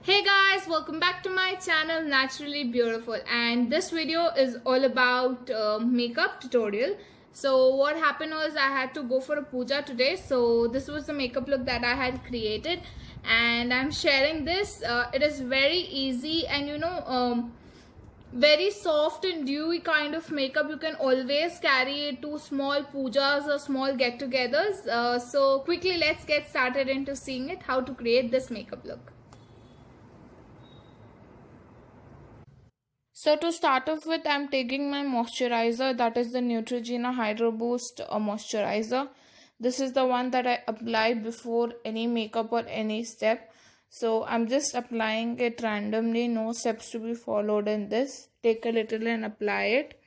Hey guys, welcome back to my channel Naturally Beautiful, and this video is all about makeup tutorial. So what happened was I had to go for a puja today, so this was the makeup look that I had created and I'm sharing this. It is very easy and very soft and dewy kind of makeup. You can always carry it to small pujas or small get-togethers. So quickly let's get started into seeing it, how to create this makeup look. So to start off with, I'm taking my moisturizer, that is the Neutrogena Hydro Boost moisturizer. This is the one that I apply before any makeup or any step. So I'm just applying it randomly, no steps to be followed in this. Take a little and apply it.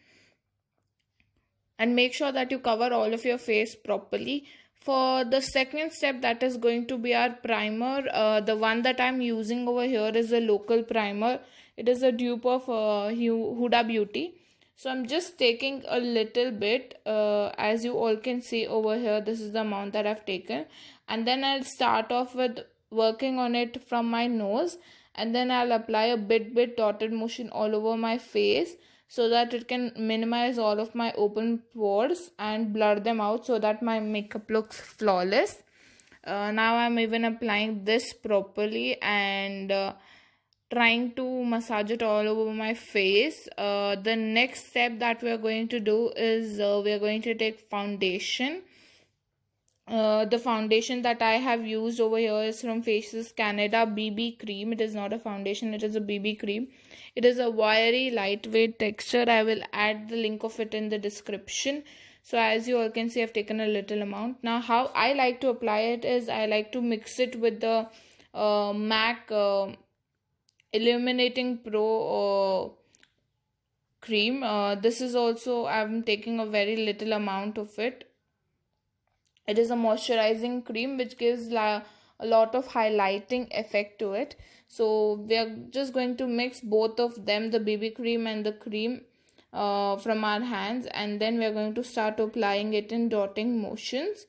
And make sure that you cover all of your face properly. For the second step, that is going to be our primer. The one that I'm using over here is a local primer. It is a dupe of Huda Beauty. So I'm just taking a little bit. As you all can see over here, this is the amount that I've taken. And then I'll start off with working on it from my nose. And then I'll apply a bit dotted motion all over my face, so that it can minimize all of my open pores and blur them out so that my makeup looks flawless. Now I'm even applying this properly and trying to massage it all over my face. The next step that we are going to do is we are going to take foundation. The foundation that I have used over here is from Faces Canada BB cream. It is not a foundation, it is a BB cream. It is a wiry lightweight texture. I will add the link of it in the description. So as you all can see, I've taken a little amount. Now how I like to apply it is I like to mix it with the MAC Illuminating Pro cream. This is also, I'm taking a very little amount of it. It is a moisturizing cream which gives a lot of highlighting effect to it. So we are just going to mix both of them, the BB cream and the cream, from our hands, and then we are going to start applying it in dotting motions.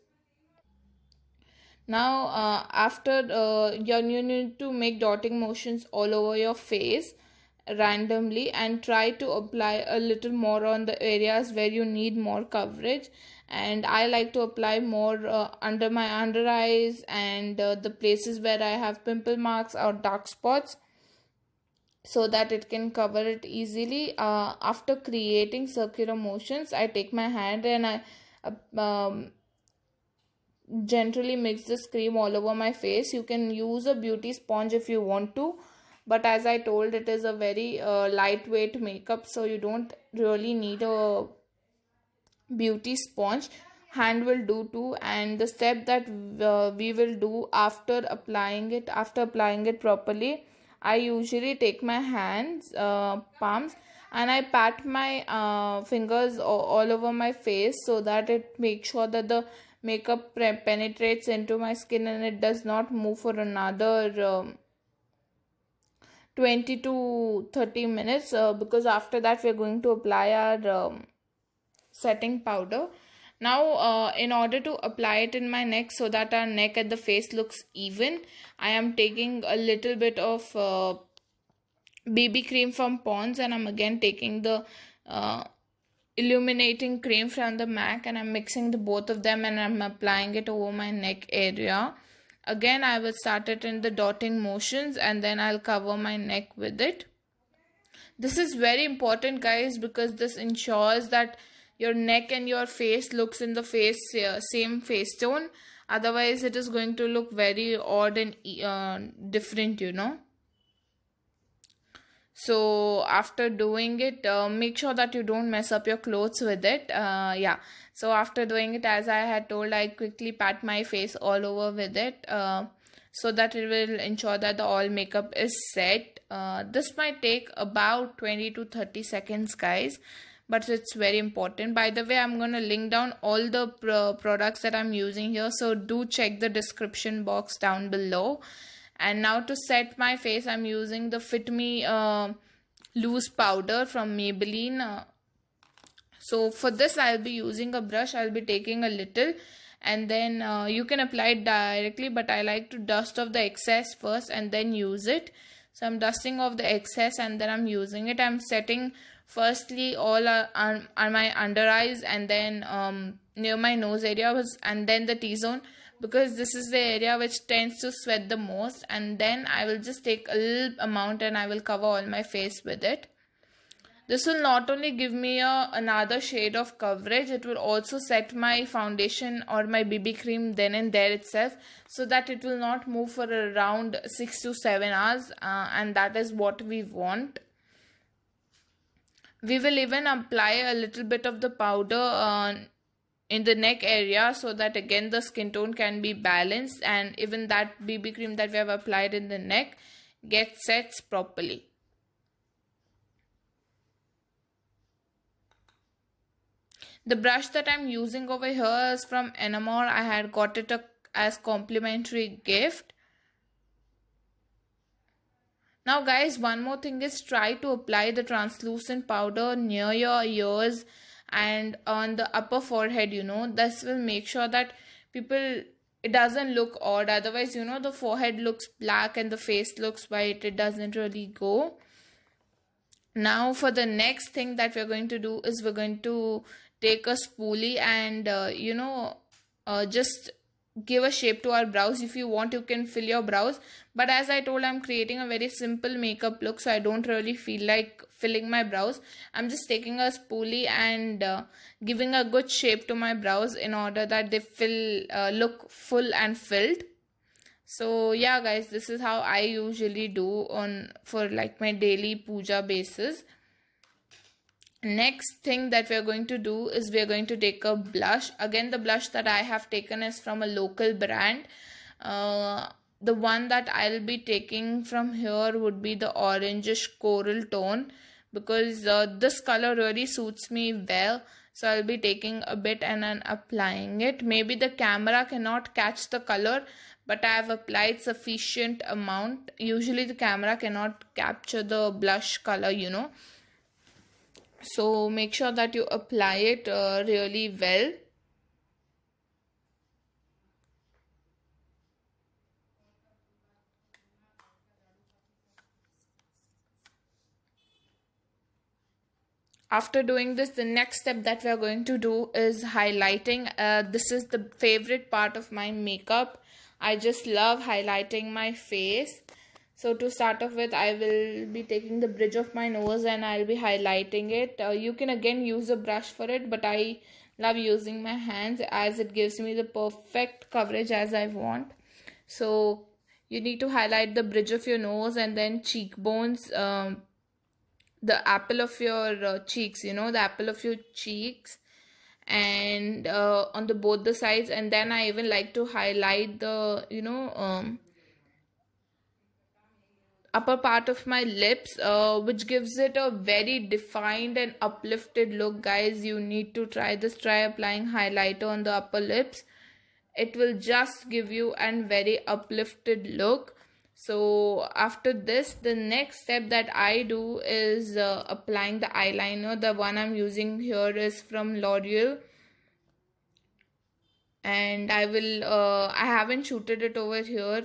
Now after you need to make dotting motions all over your face randomly and try to apply a little more on the areas where you need more coverage. And I like to apply more under my under eyes and the places where I have pimple marks or dark spots, so that it can cover it easily. After creating circular motions, I take my hand and I gently mix this cream all over my face. You can use a beauty sponge if you want to, but as I told, it is a very lightweight makeup, so you don't really need a beauty sponge. Hand will do too. And the step that we will do after applying it properly, I usually take my hands palms and I pat my fingers all over my face, so that it makes sure that the makeup penetrates into my skin and it does not move for another 20 to 30 minutes, because after that we are going to apply our setting powder. Now in order to apply it in my neck so that our neck and the face looks even, I am taking a little bit of BB cream from Pond's, and I'm again taking the illuminating cream from the MAC, and I'm mixing the both of them and I'm applying it over my neck area. Again, I will start it in the dotting motions and then I'll cover my neck with it. This is very important, guys, because this ensures that your neck and your face looks in the same face tone. Otherwise, it is going to look very odd and different, you know. So after doing it, make sure that you don't mess up your clothes with it. Yeah, so after doing it, as I had told, I quickly pat my face all over with it, so that it will ensure that the all makeup is set. This might take about 20 to 30 seconds, guys, but it's very important. By the way, I'm going to link down all the products that I'm using here, so do check the description box down below. And now to set my face, I'm using the Fit Me loose powder from Maybelline. So for this, I'll be using a brush. I'll be taking a little and then you can apply it directly, but I like to dust off the excess first and then use it. So I'm dusting off the excess and then I'm using it. I'm setting firstly all on my under eyes, and then near my nose area and then the T-zone, because this is the area which tends to sweat the most. And then I will just take a little amount and I will cover all my face with it. This will not only give me another shade of coverage, it will also set my foundation or my BB cream then and there itself, so that it will not move for around 6 to 7 hours, and that is what we want. We will even apply a little bit of the powder in the neck area, so that again the skin tone can be balanced, and even that BB cream that we have applied in the neck gets sets properly. The brush that I'm using over here is from Enamor. I had got it as complimentary gift. Now guys, one more thing is, try to apply the translucent powder near your ears and on the upper forehead, this will make sure that it doesn't look odd. Otherwise, the forehead looks black and the face looks white. It doesn't really go. Now for the next thing that we're going to do is, we're going to take a spoolie and just give a shape to our brows. If you want, you can fill your brows, but as I told, I'm creating a very simple makeup look, so I don't really feel like filling my brows. I'm just taking a spoolie and giving a good shape to my brows in order that they look full and filled. So yeah guys, this is how I usually do for like my daily puja basis. Next thing that we are going to do is, we are going to take a blush. Again, the blush that I have taken is from a local brand. The one that I'll be taking from here would be the orangish coral tone, because this color really suits me well. So I'll be taking a bit and then applying it. Maybe the camera cannot catch the color, but I have applied sufficient amount. Usually the camera cannot capture the blush color, So make sure that you apply it really well. After doing this, the next step that we are going to do is highlighting. This is the favorite part of my makeup. I just love highlighting my face. So to start off with, I will be taking the bridge of my nose and I'll be highlighting it. You can again use a brush for it, but I love using my hands as it gives me the perfect coverage as I want. So you need to highlight the bridge of your nose and then cheekbones, the apple of your cheeks, the apple of your cheeks, and on both the sides. And then I even like to highlight the upper part of my lips, which gives it a very defined and uplifted look. Guys, you need to try this. Try applying highlighter on the upper lips. It will just give you a very uplifted look. So after this, the next step that I do is applying the eyeliner. The one I'm using here is from L'Oreal, and I haven't shooted it over here.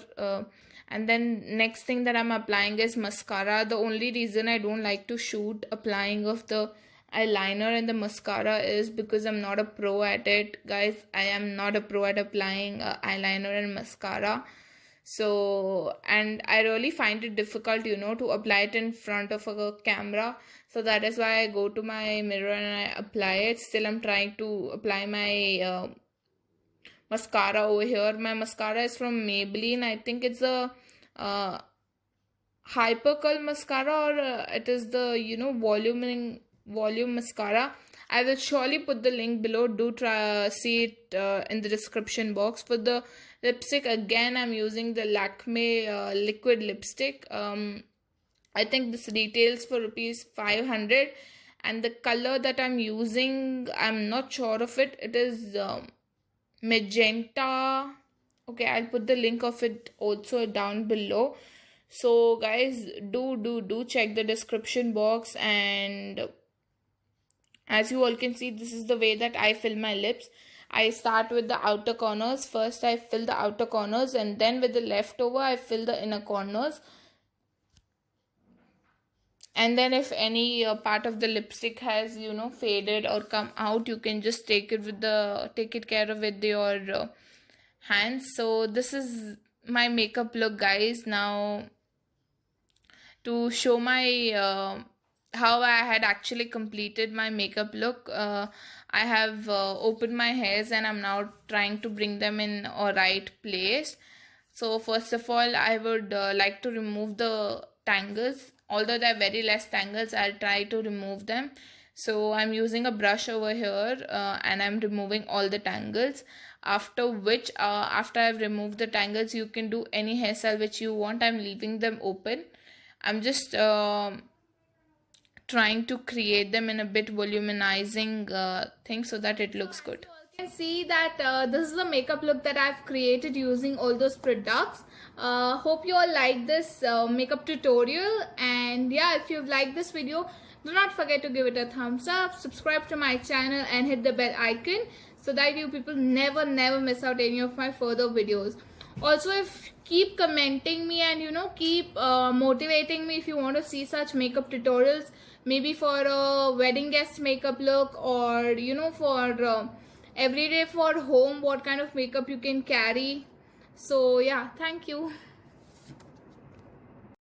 And then next thing that I'm applying is mascara. The only reason I don't like to shoot applying of the eyeliner and the mascara is because I'm not a pro at it. Guys, I am not a pro at applying eyeliner and mascara. So, and I really find it difficult, to apply it in front of a camera. So that is why I go to my mirror and I apply it. Still, I'm trying to apply my mascara over here. My mascara is from Maybelline. I think it's a Hypercurl mascara, or it is the volume mascara. I will surely put the link below. Do try see it in the description box. For the lipstick, again I'm using the Lakme liquid lipstick. I think this retails for ₹500, and the color that I'm using, I'm not sure of it. It is magenta. Okay, I'll put the link of it also down below. So guys, do check the description box. And as you all can see, this is the way that I fill my lips. I start with the outer corners. First I fill the outer corners, and then with the leftover I fill the inner corners. And then if any part of the lipstick has faded or come out, you can just take it care of with your hands. So this is my makeup look, guys. Now to show my how I had actually completed my makeup look, I have opened my hairs and I'm now trying to bring them in a right place. So first of all, I would like to remove the tangles. Although there are very less tangles, I'll try to remove them. So I'm using a brush over here and I'm removing all the tangles. After which, after I've removed the tangles, you can do any hairstyle which you want. I'm leaving them open. I'm just trying to create them in a bit volumizing thing so that it looks good. You can see that this is the makeup look that I've created using all those products. Hope you all like this makeup tutorial, and yeah, if you've liked this video, do not forget to give it a thumbs up, subscribe to my channel and hit the bell icon so that you people never miss out any of my further videos. Also, if keep commenting me and keep motivating me if you want to see such makeup tutorials, maybe for a wedding guest makeup look, or for every day for home, what kind of makeup you can carry. So yeah, thank you.